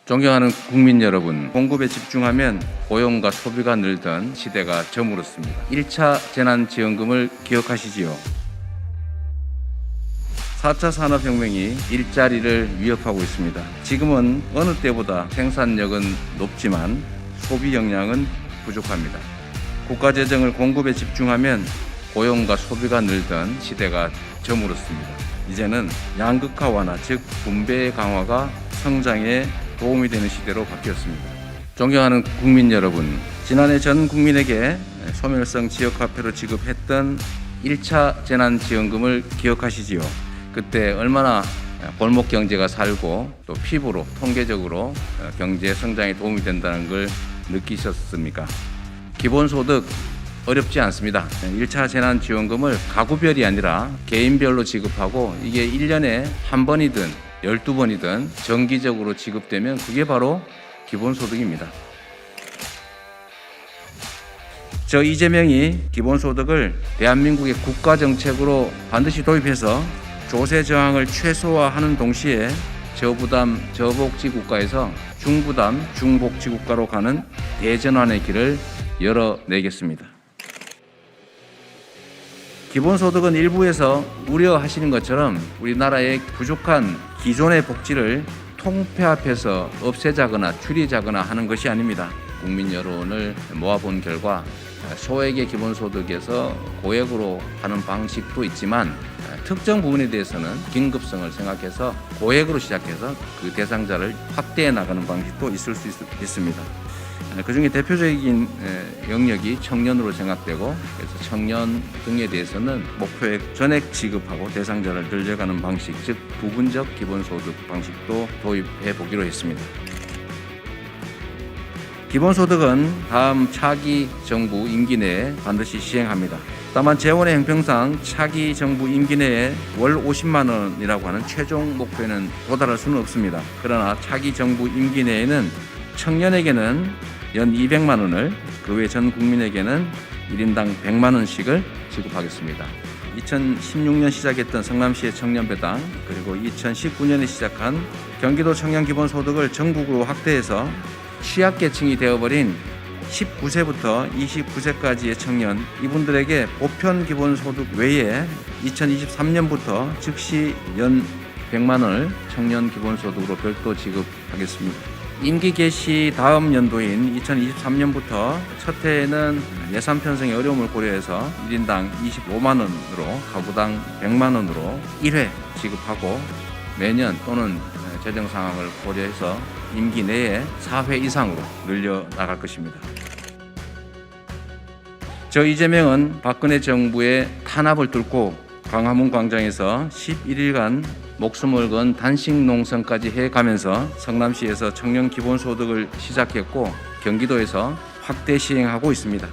존경하는 국민 여러분, 공급에 집중하면 고용과 소비가 늘던 시대가 저물었습니다. 1차 재난지원금을 기억하시지요? 4차 산업혁명이 일자리를 위협하고 있습니다. 지금은 어느 때보다 생산력은 높지만 소비 역량은 부족합니다. 국가재정을 공급에 집중하면 고용과 소비가 늘던 시대가 저물었습니다. 이제는 양극화 완화, 즉 분배 강화가 성장에 도움이 되는 시대로 바뀌었습니다. 존경하는 국민 여러분, 지난해 전 국민에게 소멸성 지역화폐로 지급했던 1차 재난지원금을 기억하시지요? 그때 얼마나 골목 경제가 살고 또 피부로 통계적으로 경제 성장에 도움이 된다는 걸 느끼셨습니까? 기본소득 어렵지 않습니다. 1차 재난지원금을 가구별이 아니라 개인별로 지급하고 이게 1년에 한 번이든 12번이든 정기적으로 지급되면 그게 바로 기본소득입니다. 저 이재명이 기본소득을 대한민국의 국가정책으로 반드시 도입해서 조세 저항을 최소화하는 동시에 저부담, 저복지 국가에서 중부담, 중복지 국가로 가는 대전환의 길을 열어내겠습니다. 기본소득은 일부에서 우려하시는 것처럼 우리나라의 부족한 기존의 복지를 통폐합해서 없애자거나 줄이자거나 하는 것이 아닙니다. 국민 여론을 모아본 결과 소액의 기본소득에서 고액으로 하는 방식도 있지만 특정 부분에 대해서는 긴급성을 생각해서 고액으로 시작해서 그 대상자를 확대해 나가는 방식도 있을 수 있습니다. 그중에 대표적인 영역이 청년으로 생각되고 그래서 청년 등에 대해서는 목표액 전액 지급하고 대상자를 늘려가는 방식, 즉 부분적 기본소득 방식도 도입해 보기로 했습니다. 기본소득은 다음 차기 정부 임기 내에 반드시 시행합니다. 다만 재원의 형평상 차기 정부 임기 내에 월 50만 원이라고 하는 최종 목표에는 도달할 수는 없습니다. 그러나 차기 정부 임기 내에는 청년에게는 연 200만 원을, 그 외 전 국민에게는 1인당 100만 원씩을 지급하겠습니다. 2016년 시작했던 성남시의 청년배당, 그리고 2019년에 시작한 경기도 청년기본소득을 전국으로 확대해서 취약계층이 되어버린 19세부터 29세까지의 청년, 이분들에게 보편기본소득 외에 2023년부터 즉시 연 100만 원을 청년기본소득으로 별도 지급하겠습니다. 임기 개시 다음 연도인 2023년부터 첫 해에는 예산 편성의 어려움을 고려해서 1인당 25만 원으로 가구당 100만 원으로 1회 지급하고 매년 또는 재정 상황을 고려해서 임기 내에 4회 이상으로 늘려나갈 것입니다. 저 이재명은 박근혜 정부의 탄압을 뚫고 광화문 광장에서 11일간 목숨을 건 단식 농성까지 해가면서 성남시에서 청년 기본소득을 시작했고 경기도에서 확대 시행하고 있습니다.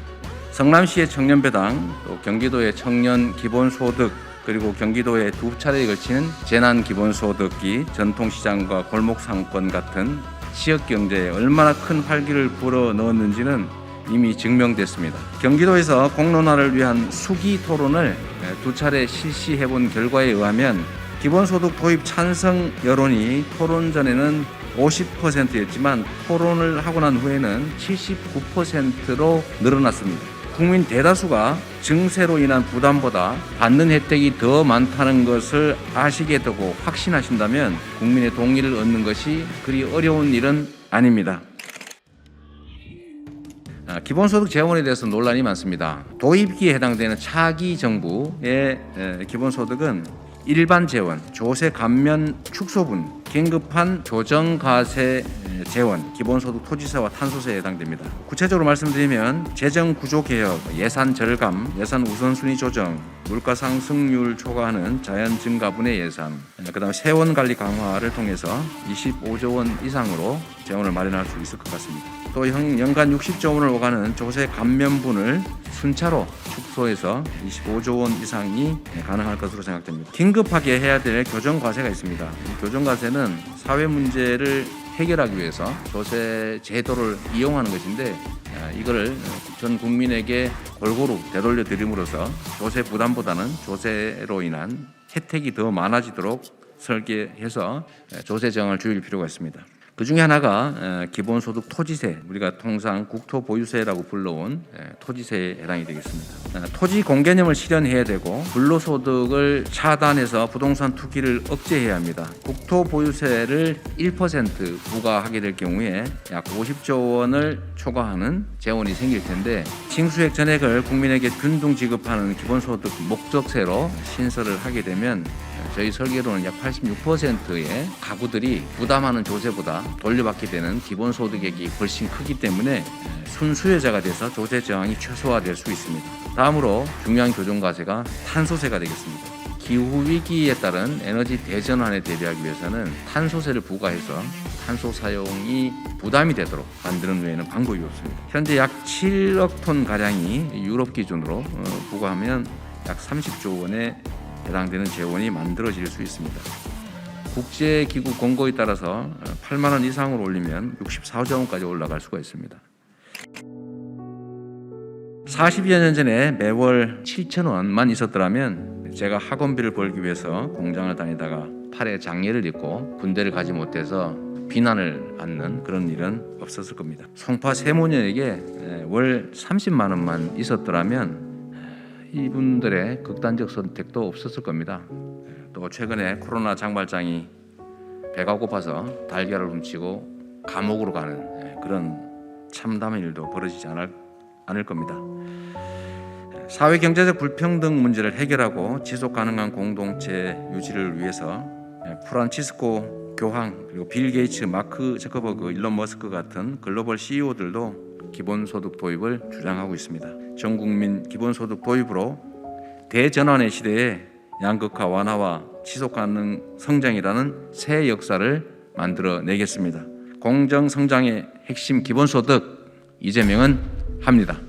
성남시의 청년배당, 또 경기도의 청년 기본소득, 그리고 경기도에 두 차례에 걸치는 재난기본소득이 전통시장과 골목상권 같은 지역경제에 얼마나 큰 활기를 불어넣었는지는 이미 증명됐습니다. 경기도에서 공론화를 위한 수기 토론을 두 차례 실시해본 결과에 의하면 기본소득 도입 찬성 여론이 토론 전에는 50%였지만 토론을 하고 난 후에는 79%로 늘어났습니다. 국민 대다수가 증세로 인한 부담보다 받는 혜택이 더 많다는 것을 아시게 되고 확신하신다면 국민의 동의를 얻는 것이 그리 어려운 일은 아닙니다. 기본소득 재원에 대해서 논란이 많습니다. 도입기에 해당되는 차기 정부의 기본소득은 일반 재원, 조세 감면 축소분, 긴급한 조정과세 재원, 기본소득 토지세와 탄소세에 해당됩니다. 구체적으로 말씀드리면 재정구조개혁, 예산 절감, 예산 우선순위 조정, 물가상승률 초과하는 자연증가분의 예산, 그다음에 세원관리 강화를 통해서 25조 원 이상으로 재원을 마련할 수 있을 것 같습니다. 또 연간 60조 원을 오가는 조세 감면분을 순차로 축소해서 25조 원 이상이 가능할 것으로 생각됩니다. 긴급하게 해야 될 교정과세가 있습니다. 이 교정과세는 사회 문제를 해결하기 위해서 조세 제도를 이용하는 것인데 이거를 전 국민에게 골고루 되돌려 드림으로써 조세 부담보다는 조세로 인한 혜택이 더 많아지도록 설계해서 조세 저항을 줄일 필요가 있습니다. 그 중에 하나가 기본소득 토지세, 우리가 통상 국토보유세라고 불러온 토지세에 해당이 되겠습니다. 토지 공개념을 실현해야 되고 불로소득을 차단해서 부동산 투기를 억제해야 합니다. 국토보유세를 1% 부과하게 될 경우에 약 50조 원을 초과하는 재원이 생길 텐데 징수액 전액을 국민에게 균등 지급하는 기본소득 목적세로 신설을 하게 되면 저희 설계로는 약 86%의 가구들이 부담하는 조세보다 돌려받게 되는 기본소득액이 훨씬 크기 때문에 순수혜자가 돼서 조세 저항이 최소화될 수 있습니다. 다음으로 중요한 교정과세가 탄소세가 되겠습니다. 기후위기에 따른 에너지 대전환에 대비하기 위해서는 탄소세를 부과해서 탄소 사용이 부담이 되도록 만드는 외에는 방법이 없습니다. 현재 약 7억 톤 가량이 유럽 기준으로 부과하면 약 30조 원에 해당되는 재원이 만들어질 수 있습니다. 국제기구 공고에 따라서 8만 원 이상으로 올리면 64조 원까지 올라갈 수가 있습니다. 40여 년 전에 매월 7천 원만 있었더라면 제가 학원비를 벌기 위해서 공장을 다니다가 팔에 장애를 입고 군대를 가지 못해서 비난을 받는 그런 일은 없었을 겁니다. 송파 세모녀에게 월 30만 원만 있었더라면 이분들의 극단적 선택도 없었을 겁니다. 또 최근에 코로나 장발장이 배가 고파서 달걀을 훔치고 감옥으로 가는 그런 참담한 일도 벌어지지 않을 겁니다. 사회 경제적 불평등 문제를 해결하고 지속 가능한 공동체 유지를 위해서 프란치스코 교황 그리고 빌 게이츠, 마크 저커버그, 일론 머스크 같은 글로벌 CEO들도 기본소득 도입을 주장하고 있습니다. 전 국민 기본소득 도입으로 대전환의 시대에 양극화 완화와 지속 가능 성장이라는 새 역사를 만들어내겠습니다. 공정 성장의 핵심 기본소득 이재명은 합니다.